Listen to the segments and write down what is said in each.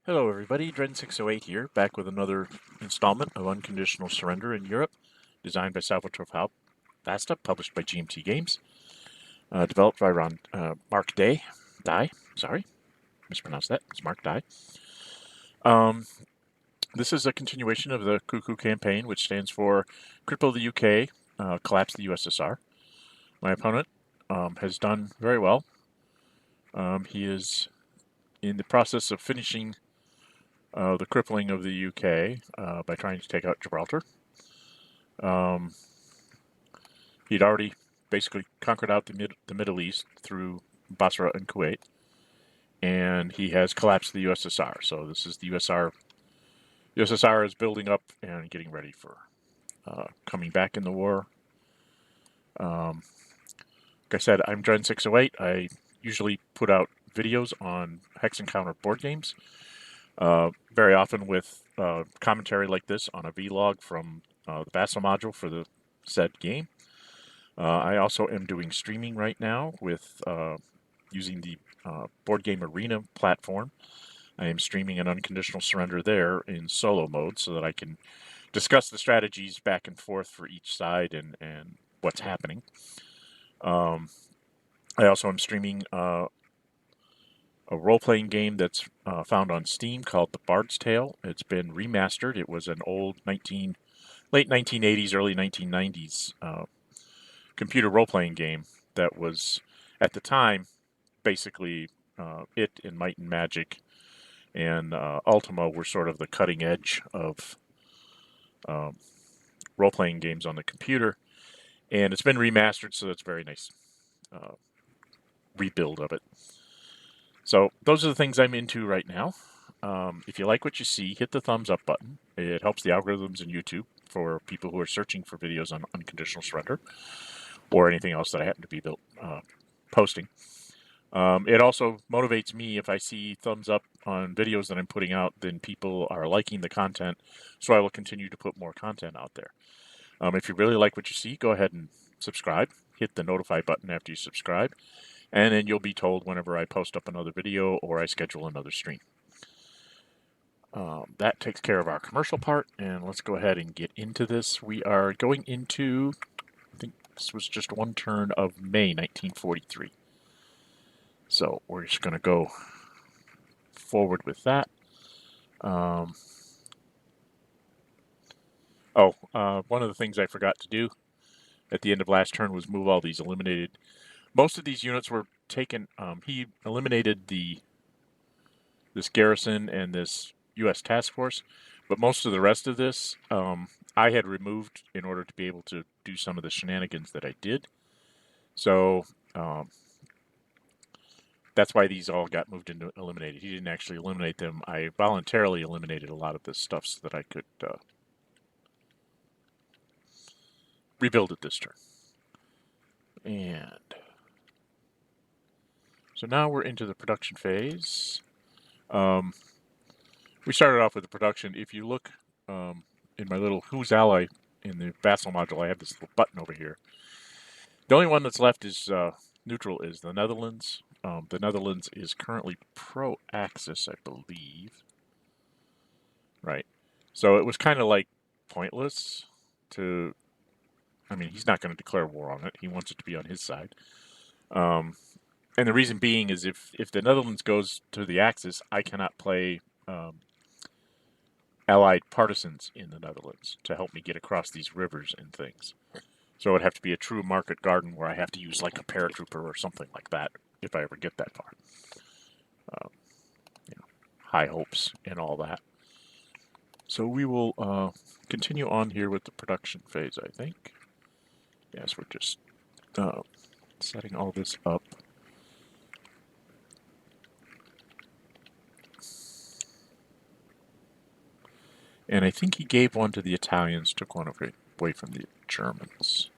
Hello everybody, Dren608 here, back with another installment of Unconditional Surrender in Europe, designed by Salvatore Vasta, published by GMT Games, developed by Mark Dye, sorry, mispronounced that, it's Mark Dye. This is a continuation of the C.U.C.U campaign, which stands for Cripple the UK, Collapse the USSR. My opponent has done very well. He is in the process of finishing the crippling of the UK by trying to take out Gibraltar. He'd already basically conquered out the Middle East through Basra and Kuwait, and he has collapsed the USSR. So this is the USSR. The USSR is building up and getting ready for coming back in the war. Like I said, I'm Dren608. I usually put out videos on Hex Encounter board games. Very often with commentary like this on a vlog from the Vasta module for the said game. I also am doing streaming right now with using the Board Game Arena platform. I am streaming an Unconditional Surrender there in solo mode so that I can discuss the strategies back and forth for each side and what's happening. I also am streaming a role-playing game that's found on Steam called The Bard's Tale. It's been remastered. It was an old late 1980s, early 1990s computer role-playing game that was, at the time, basically it and Might and Magic and Ultima were sort of the cutting edge of role-playing games on the computer. And it's been remastered, so it's a very nice rebuild of it. So those are the things I'm into right now. If you like what you see, hit the thumbs up button. It helps the algorithms in YouTube for people who are searching for videos on Unconditional Surrender or anything else that I happen to be posting. It also motivates me if I see thumbs up on videos that I'm putting out, then people are liking the content, so I will continue to put more content out there. If you really like what you see, go ahead and subscribe. Hit the notify button after you subscribe, and then you'll be told whenever I post up another video or I schedule another stream. That takes care of our commercial part, and let's go ahead and get into this. We are going into, I think this was just one turn of May 1943. So we're just going to go forward with that. One of the things I forgot to do at the end of last turn was move all these eliminated. Most of these units were taken. He eliminated this garrison and this U.S. task force, but most of the rest of this I had removed in order to be able to do some of the shenanigans that I did. So that's why these all got moved into eliminated. He didn't actually eliminate them. I voluntarily eliminated a lot of this stuff so that I could rebuild it this turn. And so now we're into the production phase. We started off with the production. If you look in my little Who's Ally in the Vassal module, I have this little button over here. The only one that's left is neutral is the Netherlands. The Netherlands is currently pro-Axis, I believe. Right. So it was kind of like pointless to... I mean, he's not going to declare war on it. He wants it to be on his side. And the reason being is if the Netherlands goes to the Axis, I cannot play allied partisans in the Netherlands to help me get across these rivers and things. So it would have to be a true market garden where I have to use like a paratrooper or something like that if I ever get that far. High hopes and all that. So we will continue on here with the production phase, I think. Yes, we're just setting all this up. And I think he gave one to the Italians, took one away from the Germans.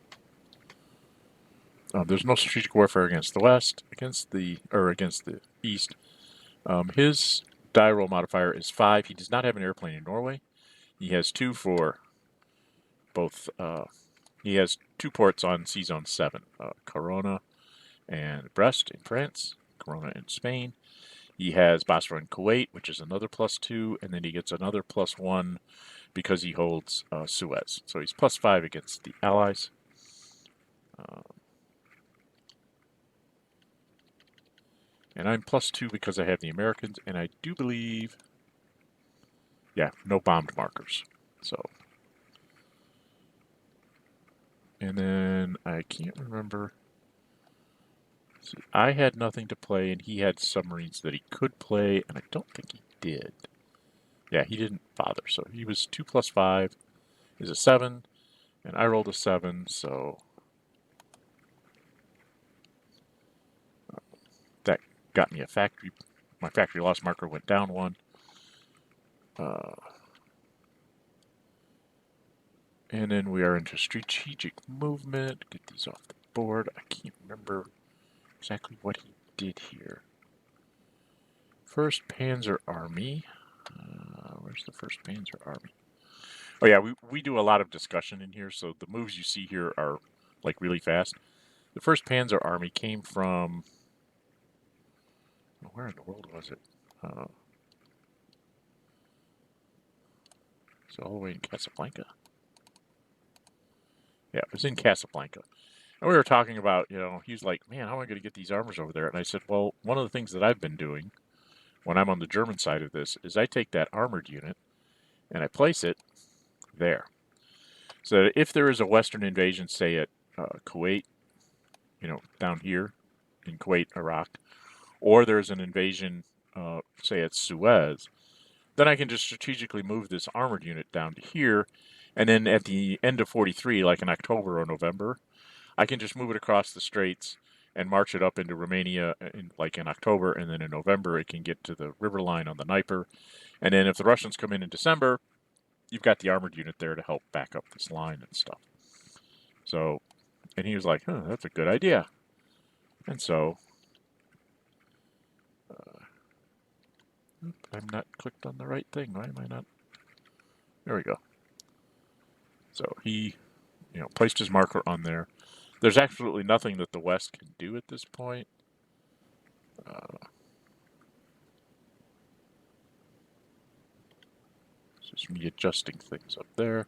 There's no strategic warfare against the West, against the East. His die roll modifier is 5. He does not have an airplane in Norway. He has 2 for both. He has 2 ports on Sea Zone 7, Corona and Brest in France, Corona in Spain. He has Basra and Kuwait, which is another +2, and then he gets another +1 because he holds Suez. So he's +5 against the Allies. And I'm +2 because I have the Americans, and I do believe, yeah, no bombed markers. So, and then I can't remember. See, I had nothing to play, and he had submarines that he could play, and I don't think he did. Yeah, he didn't bother. So he was 2 + 5 is a 7, and I rolled a 7, so that got me a factory. My factory loss marker went down 1. And then we are into strategic movement. Get these off the board. I can't remember exactly what he did here. 1st Panzer Army. Where's the 1st Panzer Army? Oh yeah, we do a lot of discussion in here, so the moves you see here are like really fast. The 1st Panzer Army came from, where in the world was it? So all the way in Casablanca? Yeah, it was in Casablanca. And we were talking about, he was like, man, how am I going to get these armors over there? And I said, well, one of the things that I've been doing when I'm on the German side of this is I take that armored unit and I place it there. So that if there is a Western invasion, say at Kuwait, down here in Kuwait, Iraq, or there's an invasion, say at Suez, then I can just strategically move this armored unit down to here. And then at the end of 43, like in October or November, I can just move it across the straits and march it up into Romania in October, and then in November it can get to the river line on the Dnieper. And then if the Russians come in December, you've got the armored unit there to help back up this line and stuff. So, and he was like, that's a good idea. And so, I'm not clicked on the right thing. Why am I not? There we go. So he, placed his marker on there. There's absolutely nothing that the West can do at this point. It's just me adjusting things up there.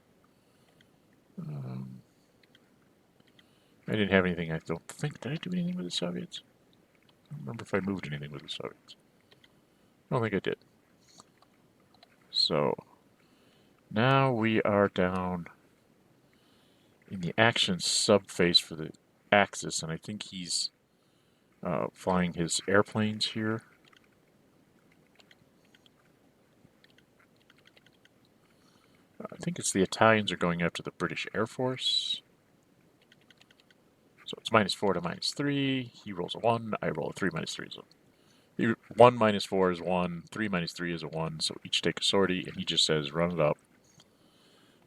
I didn't have anything, I don't think. Did I do anything with the Soviets? I don't remember if I moved anything with the Soviets. I don't think I did. So, now we are down in the action subphase for the Axis, and I think he's flying his airplanes here. I think it's the Italians are going after the British Air Force. So it's -4 to -3. He rolls a 1. I roll a 3. -3 is a 1 -4 is 1. 3 -3 is a 1. So each take a sortie, and he just says run it up.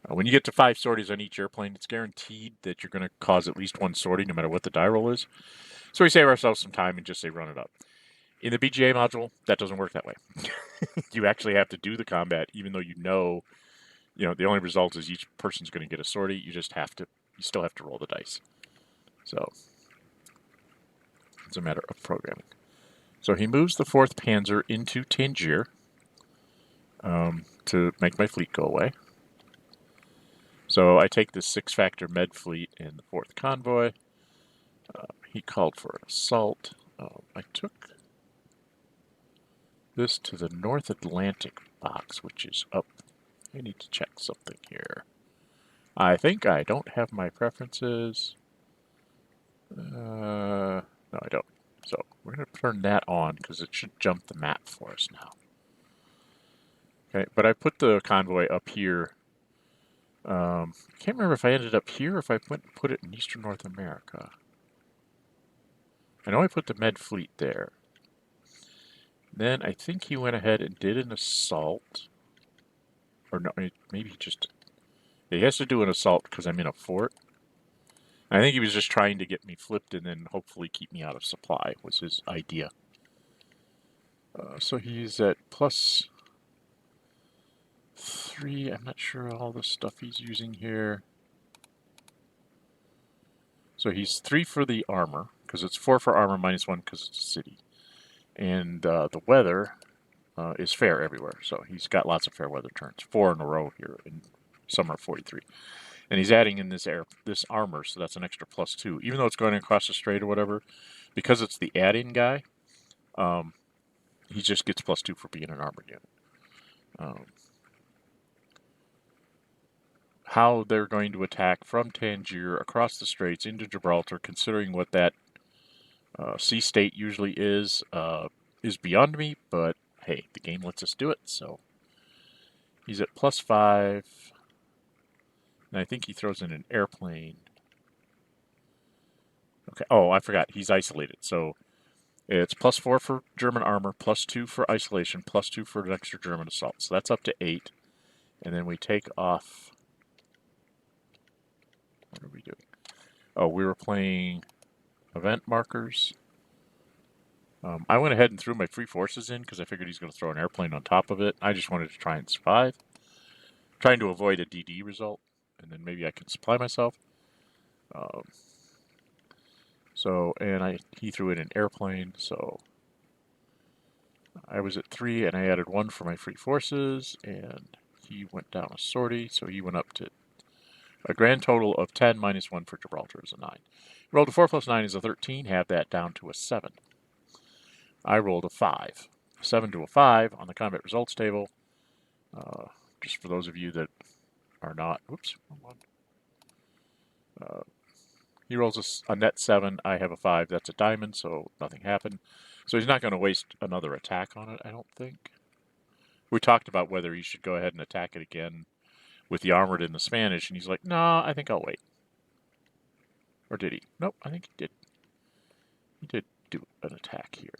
When you get to 5 sorties on each airplane, it's guaranteed that you're going to cause at least 1 sortie, no matter what the die roll is. So we save ourselves some time and just say run it up. In the BGA module, that doesn't work that way. You actually have to do the combat, even though you know, the only result is each person's going to get a sortie. You still have to roll the dice. So it's a matter of programming. So he moves the 4th Panzer into Tangier to make my fleet go away. So I take the 6-factor med fleet and the 4th convoy. He called for an assault. I took this to the North Atlantic box, which is up. I need to check something here. I think I don't have my preferences. No, I don't. So we're going to turn that on because it should jump the map for us now. Okay, but I put the convoy up here. I can't remember if I ended up here or if I went and put it in Eastern North America. I know I put the med fleet there. Then I think he went ahead and did an assault. Or no, maybe he just... He has to do an assault because I'm in a fort. I think he was just trying to get me flipped and then hopefully keep me out of supply, was his idea. So he's at +3. I'm not sure all the stuff he's using here. So he's 3 for the armor, because it's 4 for armor, -1 because it's a city. And the weather is fair everywhere. So he's got lots of fair weather turns, 4 in a row here in summer 43. And he's adding in this armor, so that's an extra +2. Even though it's going across the strait or whatever, because it's the add-in guy, he just gets +2 for being an armored unit. How they're going to attack from Tangier across the straits into Gibraltar, considering what that sea state usually is beyond me, but hey, the game lets us do it, so he's at +5, and I think he throws in an airplane. Okay, oh, I forgot, he's isolated, so it's +4 for German armor, +2 for isolation, +2 for an extra German assault, so that's up to 8, and then we take off. What are we doing? Oh, we were playing event markers. I went ahead and threw my free forces in because I figured he's going to throw an airplane on top of it. I just wanted to try and survive. Trying to avoid a DD result, and then maybe I can supply myself. He threw in an airplane, so I was at 3, and I added 1 for my free forces, and he went down a sortie, so he went up to a grand total of 10 minus 1 for Gibraltar is a 9. He rolled a 4 plus 9 is a 13, have that down to a 7. I rolled a 5. A 7 to a 5 on the combat results table. Just for those of you that are not, oops, he rolls a net 7, I have a 5, that's a diamond, so nothing happened. So he's not going to waste another attack on it, I don't think. We talked about whether he should go ahead and attack it again with the armored in the Spanish, and he's like, no, I think I'll wait. Or did he? Nope, I think he did. He did do an attack here.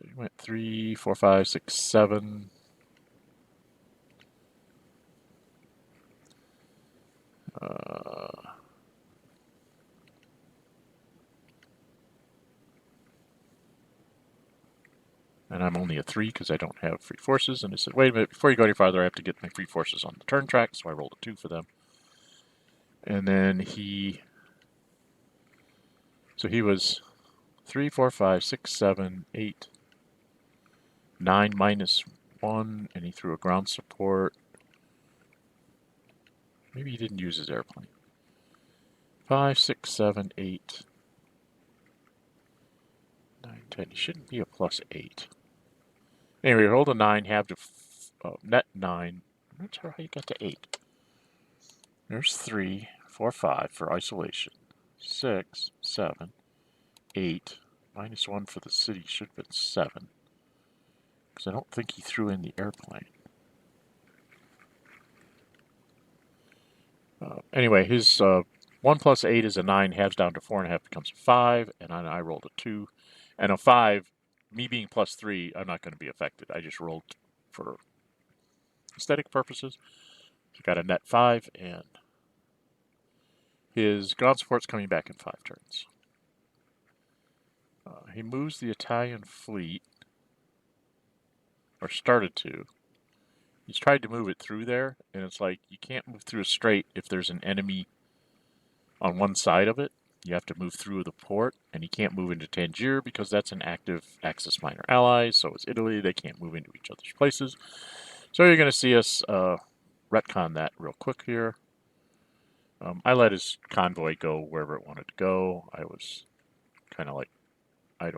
He went 3, 4, 5, 6, 7. And I'm only a 3 because I don't have free forces. And I said, wait a minute, before you go any farther, I have to get my free forces on the turn track. So I rolled a 2 for them. And then he was 3, 4, 5, 6, 7, 8, 9 minus 1. And he threw a ground support. Maybe he didn't use his airplane. 5, 6, 7, 8, 9, 10. He shouldn't be a +8. Anyway, rolled a 9, halved a net 9. I'm not sure how you got to 8. There's 3, 4, 5 for isolation. 6, 7, 8. Minus 1 for the city should have been 7. Because I don't think he threw in the airplane. Anyway, his 1 plus 8 is a 9, halves down to 4.5 becomes a 5, and I rolled a 2. And a 5, me being +3, I'm not going to be affected. I just rolled for aesthetic purposes. So got a net 5, and his ground support's coming back in 5 turns. He moves the Italian fleet, or started to. He's tried to move it through there, and it's like you can't move through a strait if there's an enemy on one side of it. You have to move through the port, and he can't move into Tangier because that's an active Axis minor ally. So is Italy. They can't move into each other's places. So you're going to see us retcon that real quick here. I let his convoy go wherever it wanted to go. I was kind of like, I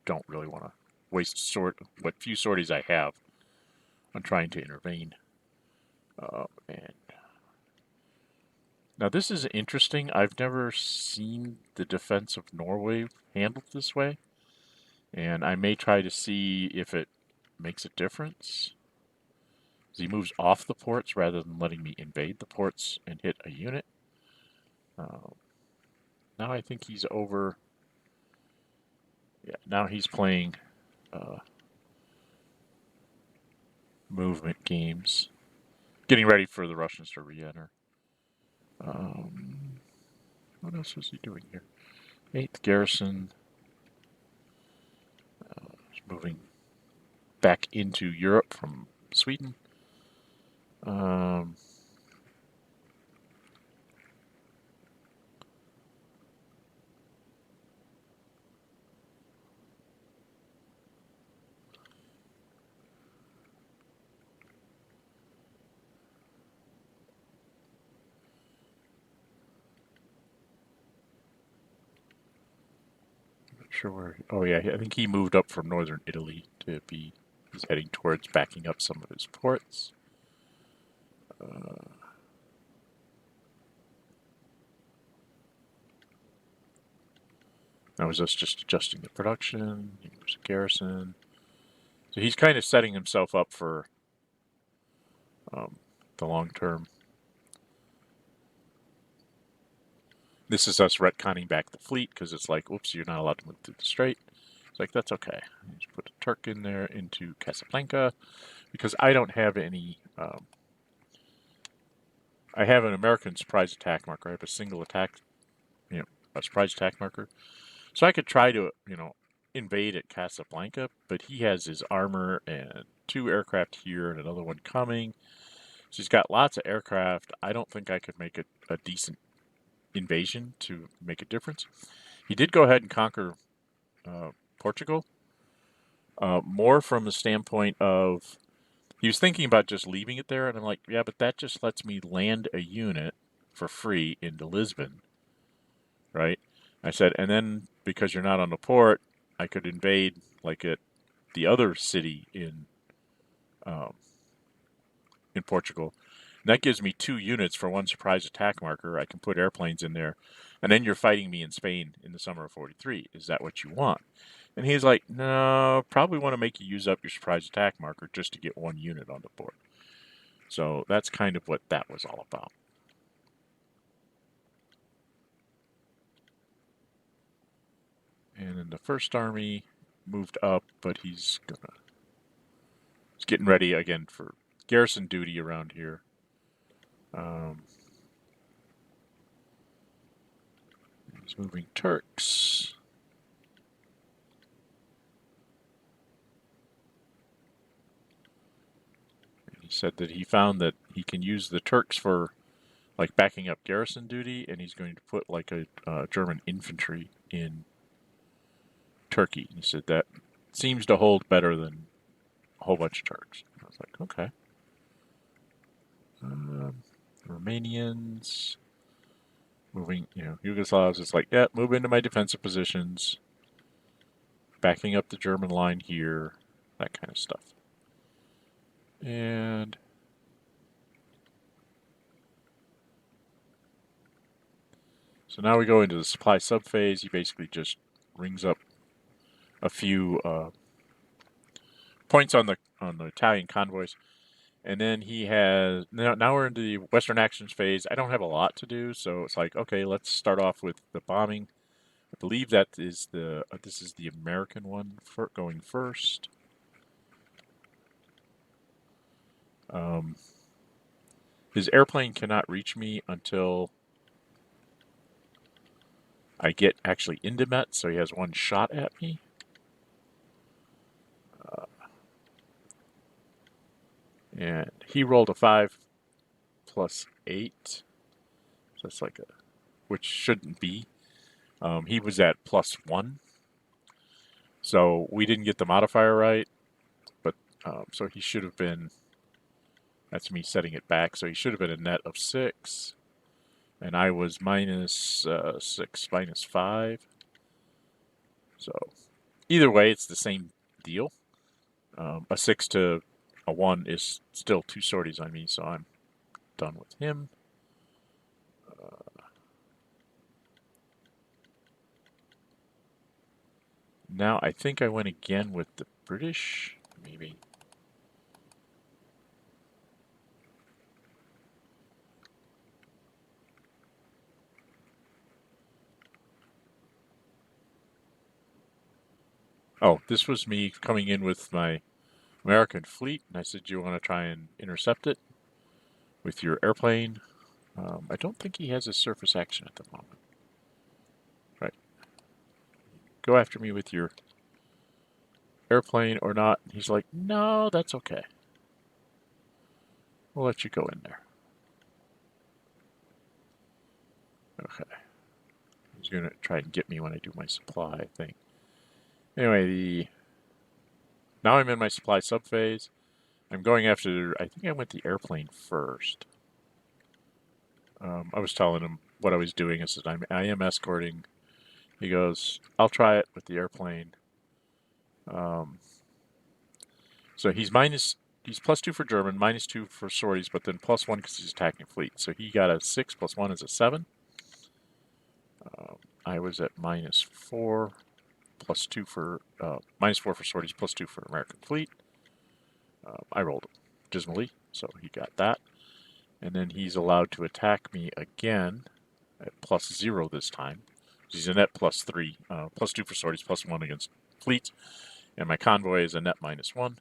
don't really want to waste what few sorties I have on trying to intervene. And now this is interesting. I've never seen the defense of Norway handled this way, and I may try to see if it makes a difference. He moves off the ports rather than letting me invade the ports and hit a unit. Now I think he's over. Yeah, now he's playing movement games, getting ready for the Russians to re-enter. What else was he doing here? 8th Garrison. Moving back into Europe from Sweden. sure where. Oh yeah, I think he moved up from northern Italy to be. He's heading towards backing up some of his ports. That was us just adjusting the production. There's a garrison. So he's kind of setting himself up for the long term. This is us retconning back the fleet because it's like, whoops, you're not allowed to move through the strait. It's like, that's okay. Just put a Turk in there into Casablanca because I don't have any. I have an American surprise attack marker. I have a single attack, a surprise attack marker. So I could try to, invade at Casablanca, but he has his armor and 2 aircraft here and another one coming. So he's got lots of aircraft. I don't think I could make a decent invasion to make a difference. He did go ahead and conquer Portugal, more from the standpoint of he was thinking about just leaving it there, and I'm like, yeah, but that just lets me land a unit for free into Lisbon, right? I said, and then because you're not on the port, I could invade like at the other city in Portugal. And that gives me 2 units for 1 surprise attack marker. I can put airplanes in there, and then you're fighting me in Spain in the summer of '43. Is that what you want? And he's like, no, probably want to make you use up your surprise attack marker just to get 1 unit on the board. So that's kind of what that was all about. And then the first army moved up, but he's getting ready again for garrison duty around here. He's moving Turks. He said that he found that he can use the Turks for like backing up garrison duty, and he's going to put like a German infantry in Turkey. He said that seems to hold better than a whole bunch of Turks. I was like, okay. Romanians moving, Yugoslavs. It's like, yeah, move into my defensive positions, backing up the German line here, that kind of stuff. And so now we go into the supply subphase. He basically just rings up a few points on the Italian convoys, and then he has now we're into the Western actions phase. I don't have a lot to do, so it's like, okay, let's start off with the bombing. I believe that is this is the American one for going first. His airplane cannot reach me until I get actually into Met, so he has 1 shot at me. And he rolled a 5 plus 8. So that's like which shouldn't be. He was at +1. So we didn't get the modifier right, but so he should have been, that's me setting it back, so he should have been a net of 6. And I was -6, -5. So either way, it's the same deal. A 6 to a 1 is still 2 sorties on me, so I'm done with him. Now I think I went again with the British, maybe. Oh, this was me coming in with my American fleet, and I said, you want to try and intercept it with your airplane? I don't think he has a surface action at the moment. Right. Go after me with your airplane or not. He's like, no, that's okay. We'll let you go in there. Okay. He's going to try and get me when I do my supply, I think. Anyway, now I'm in my supply subphase. I'm going after, I think I went the airplane first. I was telling him what I was doing. I said, I am escorting, He goes, I'll try it with the airplane. So he's +2 for German, -2 for sorties, but then +1 because he's attacking fleet. So he got a 6 + 1 is a 7. I was at -4, +2 for -4 for sorties, +2 for American fleet. I rolled dismally, so he got that. And then he's allowed to attack me again at +0 this time. He's a net +3, +2 for sorties, +1 against fleet. And my convoy is a net -1.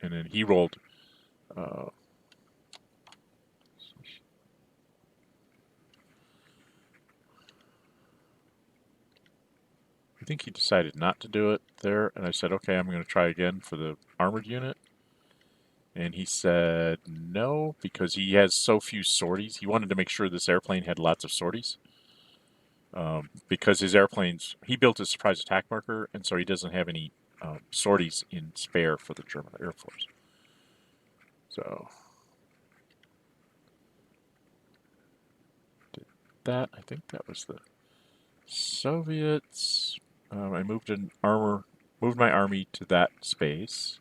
And then he rolled I think he decided not to do it there, and I said, okay, I'm going to try again for the armored unit. And he said no, because he has so few sorties. He wanted to make sure this airplane had lots of sorties. Because his airplanes, he built a surprise attack marker, and so he doesn't have any sorties in spare for the German Air Force. So, did that. I think that was the Soviets. I moved my army to that space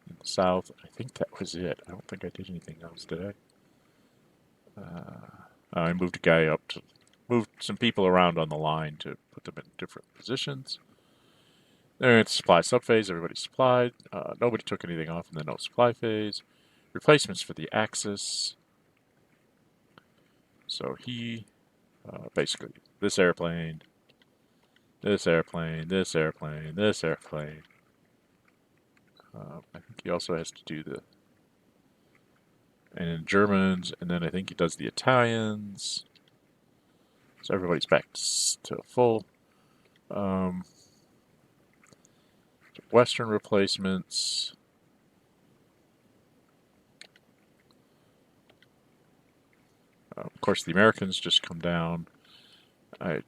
in the south. I think that was it. I don't think I did anything else, did I? I moved moved some people around on the line to put them in different positions. Then it's supply subphase. Everybody's supplied. Nobody took anything off in the no supply phase. Replacements for the Axis. So he basically this airplane. This airplane, this airplane, this airplane. I think he also has to do and then Germans, and then I think he does the Italians. So everybody's back to full. Western replacements. Of course, the Americans just come down. I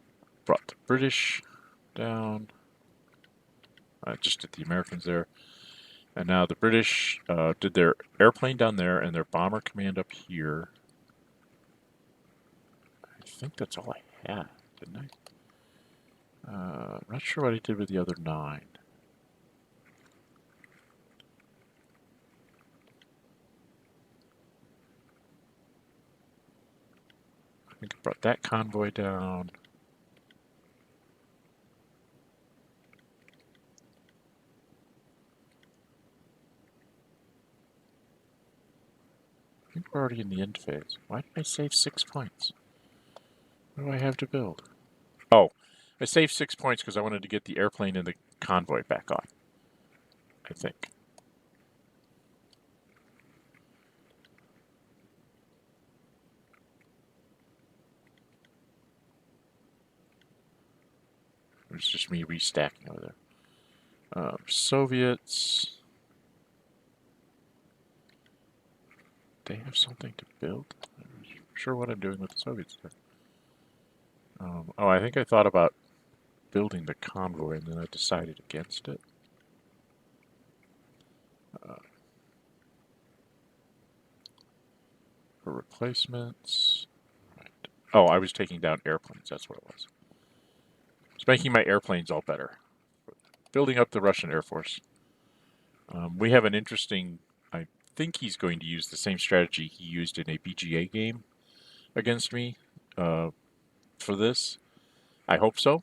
brought the British down. I just did the Americans there. And now the British did their airplane down there and their bomber command up here. I think that's all I had, didn't I? I'm not sure what I did with the other 9. I think I brought that convoy down. I think we're already in the end phase. Why did I save 6 points? What do I have to build? Oh, I saved 6 points because I wanted to get the airplane and the convoy back on, I think. It's just me restacking over there. Soviets. They have something to build? I'm not sure what I'm doing with the Soviets there. I think I thought about building the convoy and then I decided against it. For replacements. Right. Oh, I was taking down airplanes. That's what it was. It's making my airplanes all better. Building up the Russian Air Force. We have an interesting... I think he's going to use the same strategy he used in a BGA game against me for this. I hope so,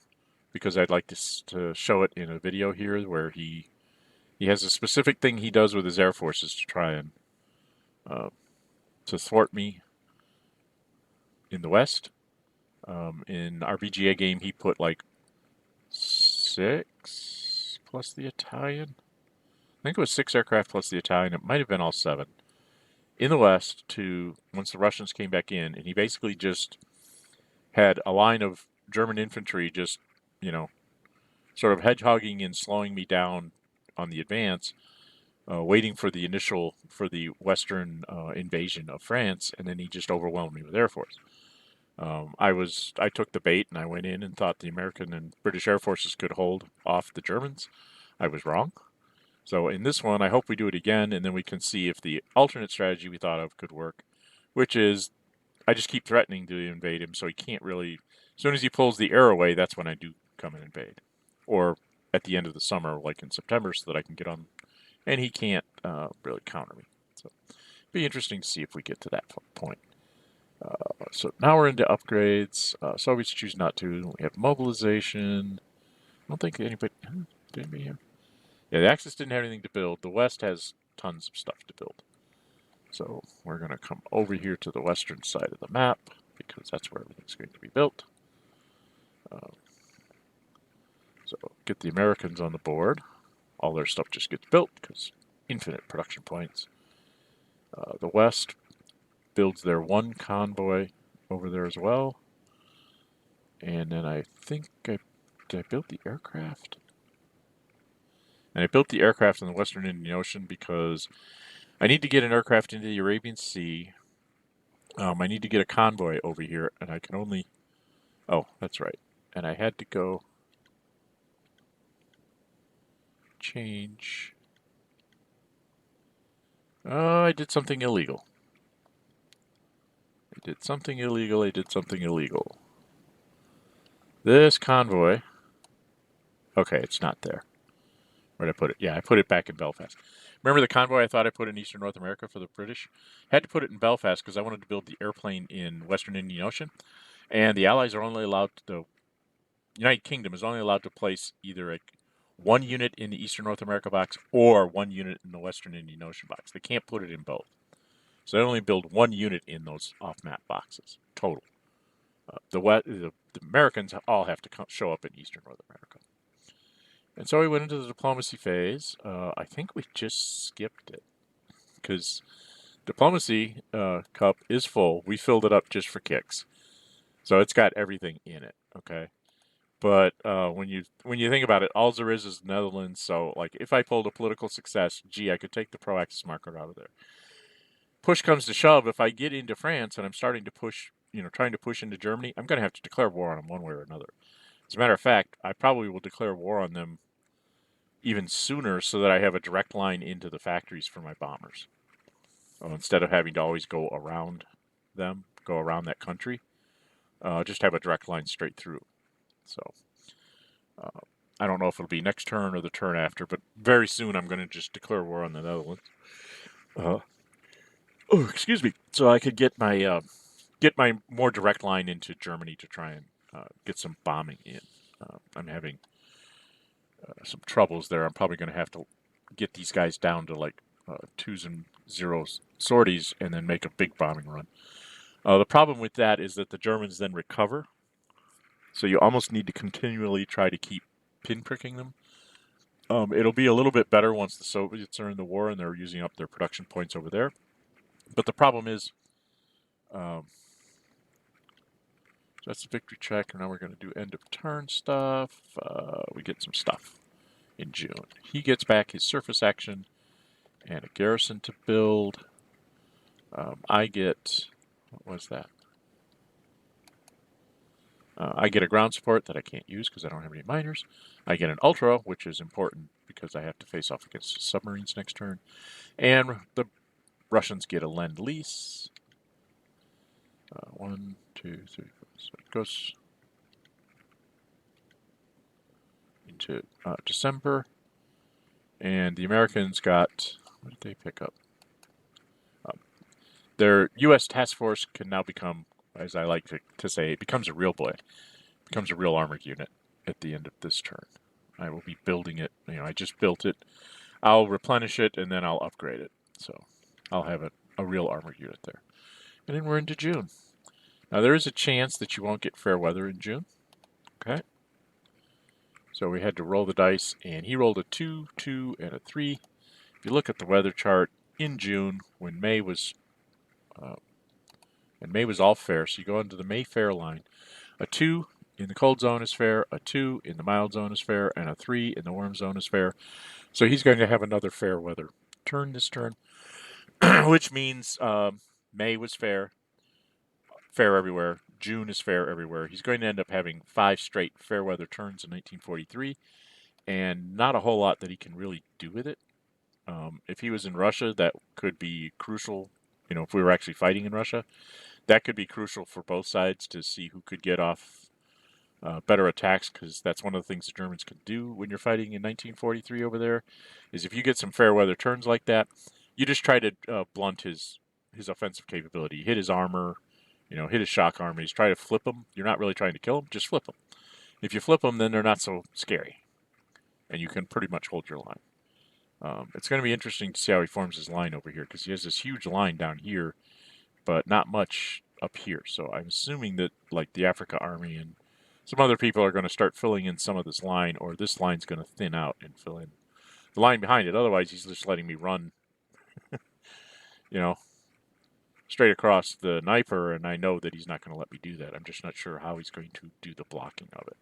because I'd like to show it in a video here where he has a specific thing he does with his air forces to try and to thwart me in the West. In our BGA game, he put like 6 plus the Italian. I think it was 6 aircraft plus the Italian. It might have been all 7 in the West once the Russians came back in, and he basically just had a line of German infantry just, sort of hedgehogging and slowing me down on the advance, waiting for the Western invasion of France, and then he just overwhelmed me with Air Force. I took the bait and I went in and thought the American and British Air Forces could hold off the Germans. I was wrong. So in this one, I hope we do it again, and then we can see if the alternate strategy we thought of could work which is I just keep threatening to invade him, so he can't really. As soon as he pulls the air away, that's when I do come and invade, or at the end of the summer, like in September, so that I can get on, and he can't really counter me. So it'd be interesting to see if we get to that point. So now we're into upgrades. Soviets choose not to. We have mobilization. I don't think anybody did anybody have. Yeah, the Axis didn't have anything to build. The West has tons of stuff to build. So we're going to come over here to the western side of the map because that's where everything's going to be built. So get the Americans on the board. All their stuff just gets built because infinite production points. The West builds their one convoy over there as well. And then I think did I build the aircraft? And I built the aircraft in the Western Indian Ocean because I need to get an aircraft into the Arabian Sea. I need to get a convoy over here, and I can only... Oh, that's right. And I had to go change... Oh, I did something illegal. I did something illegal. This convoy... Okay, it's not there. Where'd I put it? Yeah, I put it back in Belfast. Remember the convoy I thought I put in Eastern North America for the British? Had to put it in Belfast because I wanted to build the airplane in Western Indian Ocean. And the Allies are only allowed to... The United Kingdom is only allowed to place either one unit in the Eastern North America box or one unit in the Western Indian Ocean box. They can't put it in both. So they only build one unit in those off-map boxes, total. The Americans all have to show up in Eastern North America. And so we went into the diplomacy phase. I think we just skipped it because diplomacy cup is full. We filled it up just for kicks. So it's got everything in it, okay? But when you think about it, all there is the Netherlands. So like if I pulled a political success, gee, I could take the pro-Axis marker out of there. Push comes to shove, if I get into France and I'm starting to push, trying to push into Germany, I'm going to have to declare war on them one way or another. As a matter of fact, I probably will declare war on them even sooner so that I have a direct line into the factories for my bombers. Instead of having to always go around that country, just have a direct line straight through. So I don't know if it'll be next turn or the turn after, but very soon I'm going to just declare war on the Netherlands. Excuse me. So I could get my more direct line into Germany to try and get some bombing in. I'm having some troubles there. I'm probably going to have to get these guys down to like 2s and 0s sorties and then make a big bombing run. The problem with that is that the Germans then recover. So you almost need to continually try to keep pinpricking them. It'll be a little bit better once the Soviets are in the war and they're using up their production points over there. But the problem is, that's the victory check, and now we're going to do end of turn stuff. We get some stuff in June. He gets back his surface action and a garrison to build. I get, what was that? I get a ground support that I can't use because I don't have any miners. I get an ultra, which is important because I have to face off against submarines next turn. And the Russians get a lend-lease. 1, 2, 3, 4. So it goes into December. And the Americans got, what did they pick up? Their U.S. task force can now become, as I like to say, it becomes a real boy. It becomes a real armored unit at the end of this turn. I will be building it. I just built it. I'll replenish it, and then I'll upgrade it. So I'll have a real armored unit there. And then we're into June. Now, there is a chance that you won't get fair weather in June. Okay. So we had to roll the dice, and he rolled a 2, 2, and a 3. If you look at the weather chart in June, when May was all fair, so you go into the May fair line, a 2 in the cold zone is fair, a 2 in the mild zone is fair, and a 3 in the warm zone is fair. So he's going to have another fair weather turn this turn, which means May was fair everywhere. June is fair everywhere. He's going to end up having 5 straight fair weather turns in 1943, and not a whole lot that he can really do with it. If he was in Russia, that could be crucial if we were actually fighting in Russia, that could be crucial for both sides to see who could get off better attacks, because that's one of the things the Germans could do when you're fighting in 1943 over there, is if you get some fair weather turns like that, you just try to blunt his offensive capability. Hit his armor, hit his shock armies, try to flip them. You're not really trying to kill them, just flip them. If you flip them, then they're not so scary, and you can pretty much hold your line. It's going to be interesting to see how he forms his line over here, because he has this huge line down here, but not much up here. So I'm assuming that like the Africa Army and some other people are going to start filling in some of this line, or this line's going to thin out and fill in the line behind it. Otherwise, he's just letting me run, straight across the Dnieper, and I know that he's not going to let me do that. I'm just not sure how he's going to do the blocking of it.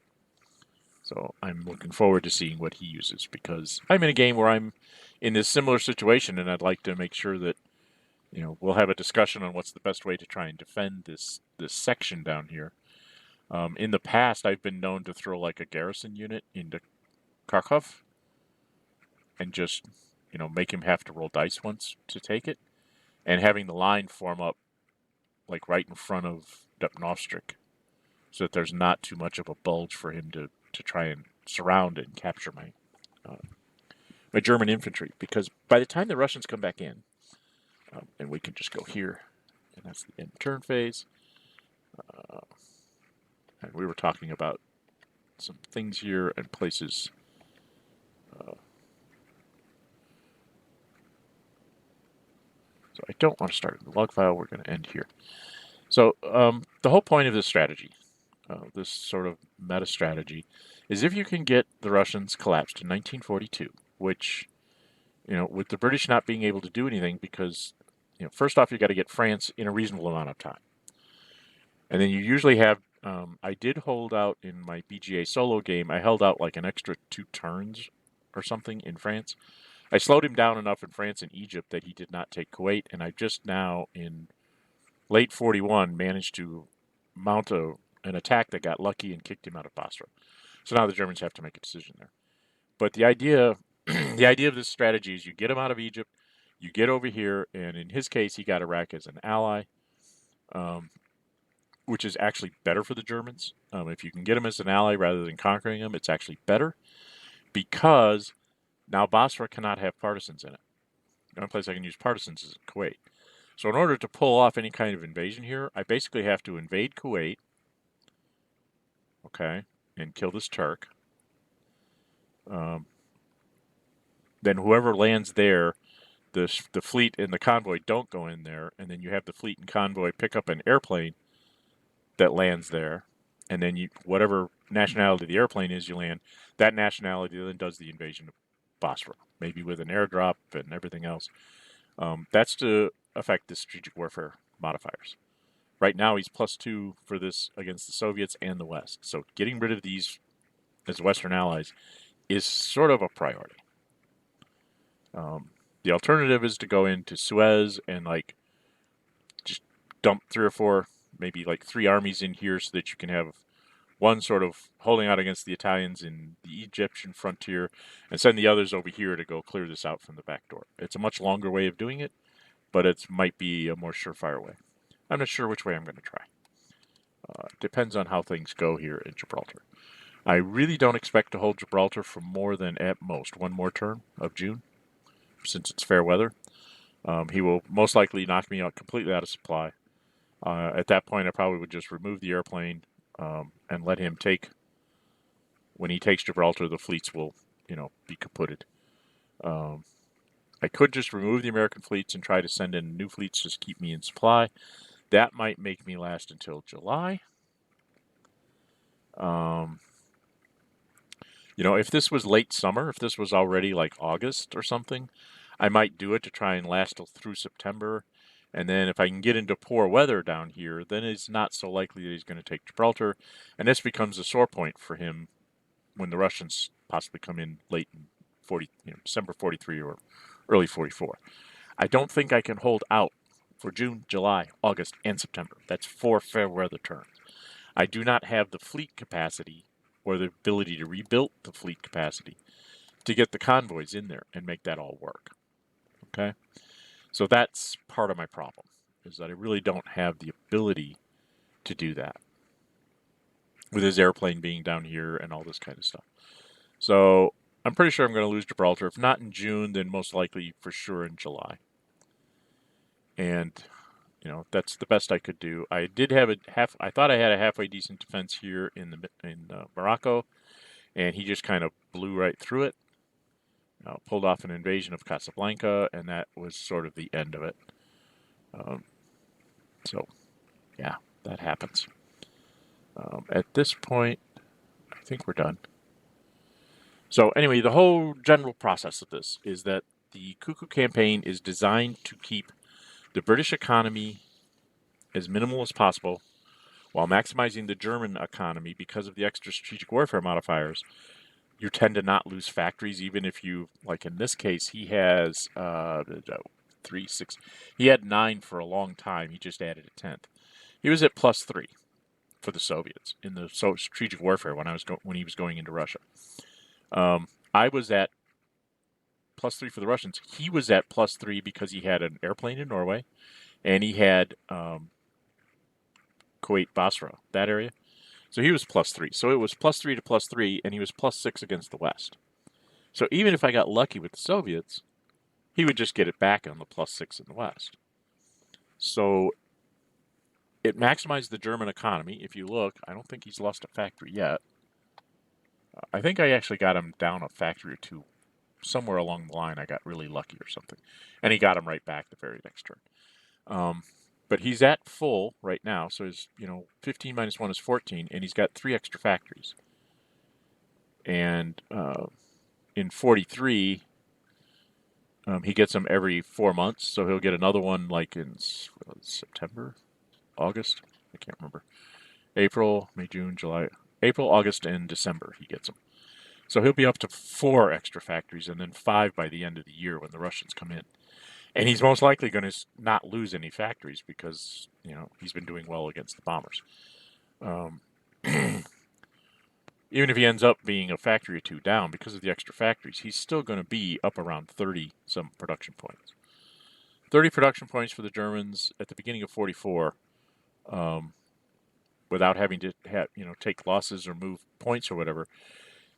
So I'm looking forward to seeing what he uses, because I'm in a game where I'm in this similar situation, and I'd like to make sure that, we'll have a discussion on what's the best way to try and defend this section down here. In the past, I've been known to throw like a garrison unit into Kharkov and just, make him have to roll dice once to take it, and having the line form up like right in front of Dupnovstrik, so that there's not too much of a bulge for him to try and surround and capture my German infantry. Because by the time the Russians come back in, and we can just go here, and that's the end turn phase. And we were talking about some things here and places. So I don't want to start in the log file. We're going to end here. So the whole point of this strategy, this sort of meta strategy, is if you can get the Russians collapsed in 1942, which, with the British not being able to do anything because, first off, you got to get France in a reasonable amount of time. And then you usually have, I did hold out in my BGA solo game, I held out like an extra 2 turns or something in France. I slowed him down enough in France and Egypt that he did not take Kuwait, and I just now, in late 41, managed to mount an attack that got lucky and kicked him out of Basra. So now the Germans have to make a decision there. But the idea of this strategy is you get him out of Egypt, you get over here, and in his case, he got Iraq as an ally, which is actually better for the Germans. If you can get him as an ally rather than conquering him, it's actually better, because now Basra cannot have partisans in it. The only place I can use partisans is Kuwait. So in order to pull off any kind of invasion here, I basically have to invade Kuwait, okay, and kill this Turk. Then whoever lands there, the fleet and the convoy don't go in there, and then you have the fleet and convoy pick up an airplane that lands there, and then whatever nationality the airplane is you land, that nationality then does the invasion of Basra, maybe with an airdrop and everything else. That's to affect the strategic warfare modifiers. Right now he's +2 for this against the Soviets and the West, so getting rid of these as Western allies is sort of a priority. The alternative is to go into Suez and just dump 3 or 4, maybe 3 armies in here, so that you can have one sort of holding out against the Italians in the Egyptian frontier, and send the others over here to go clear this out from the back door. It's a much longer way of doing it, but it might be a more surefire way. I'm not sure which way I'm going to try. Depends on how things go here in Gibraltar. I really don't expect to hold Gibraltar for more than, at most, 1 more turn of June, since it's fair weather. He will most likely knock me out completely out of supply. At that point, I probably would just remove the airplane and let him take. When he takes Gibraltar, the fleets will, be kaputted. I could just remove the American fleets and try to send in new fleets just to keep me in supply. That might make me last until July. If this was late summer, if this was already like August or something, I might do it to try and last through September. And then if I can get into poor weather down here, then it's not so likely that he's going to take Gibraltar. And this becomes a sore point for him when the Russians possibly come in late in December 43 or early 44. I don't think I can hold out for June, July, August, and September. That's 4 fair weather turns. I do not have the fleet capacity or the ability to rebuild the fleet capacity to get the convoys in there and make that all work. Okay? So that's part of my problem. is that I really don't have the ability to do that with his airplane being down here and all this kind of stuff. So I'm pretty sure I'm going to lose Gibraltar. If not in June, then most likely for sure in July. And that's the best I could do. I did have I thought I had a halfway decent defense here in Morocco, and he just kind of blew right through it. Pulled off an invasion of Casablanca, and that was sort of the end of it. So, yeah, that happens. At this point, I think we're done. So anyway, the whole general process of this is that the C.U.C.U campaign is designed to keep the British economy as minimal as possible while maximizing the German economy. Because of the extra strategic warfare modifiers, you tend to not lose factories, even if you, like in this case, he has 3, 6. He had 9 for a long time. He just added a 10th. He was at +3 for the Soviets in the strategic warfare when he was going into Russia. I was at +3 for the Russians. He was at +3 because he had an airplane in Norway, and he had Kuwait, Basra, that area. So he was +3. So it was +3 to +3, and he was +6 against the West. So even if I got lucky with the Soviets, he would just get it back on the +6 in the West. So it maximized the German economy. If you look, I don't think he's lost a factory yet. I think I actually got him down a factory or two. Somewhere along the line, I got really lucky or something. And he got him right back the very next turn. But he's at full right now, so his 15 minus 1 is 14, and he's got 3 extra factories. And in 43, he gets them every 4 months, so he'll get another one like in September, August, I can't remember. April, May, June, July, April, August, and December he gets them. So he'll be up to 4 extra factories, and then 5 by the end of the year when the Russians come in. And he's most likely going to not lose any factories because, he's been doing well against the bombers. Even if he ends up being a factory or 2 down because of the extra factories, he's still going to be up around 30 some production points. 30 production points for the Germans at the beginning of 44, without having to take losses or move points or whatever.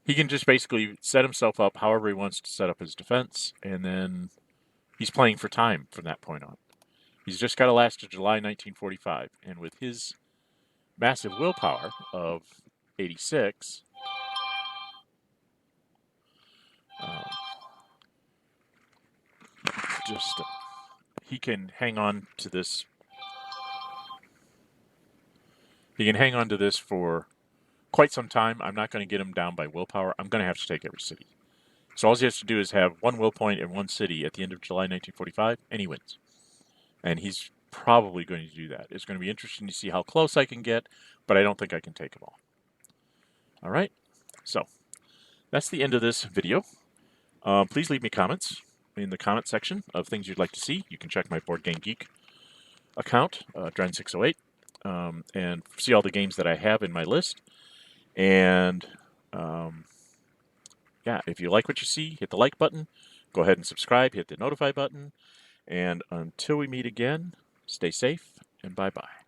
He can just basically set himself up however he wants to set up his defense, and then he's playing for time from that point on. He's just got to last to July 1945, and with his massive willpower of 86, he can hang on to this. He can hang on to this for quite some time. I'm not going to get him down by willpower. I'm going to have to take every city. So all he has to do is have 1 will point in 1 city at the end of July 1945, and he wins. And he's probably going to do that. It's going to be interesting to see how close I can get, but I don't think I can take them all. All right, so that's the end of this video. Please leave me comments in the comment section of things you'd like to see. You can check my Board Game Geek account, Dren608, and see all the games that I have in my list. And yeah, if you like what you see, hit the like button. Go ahead and subscribe. Hit the notify button. And until we meet again, stay safe and bye-bye.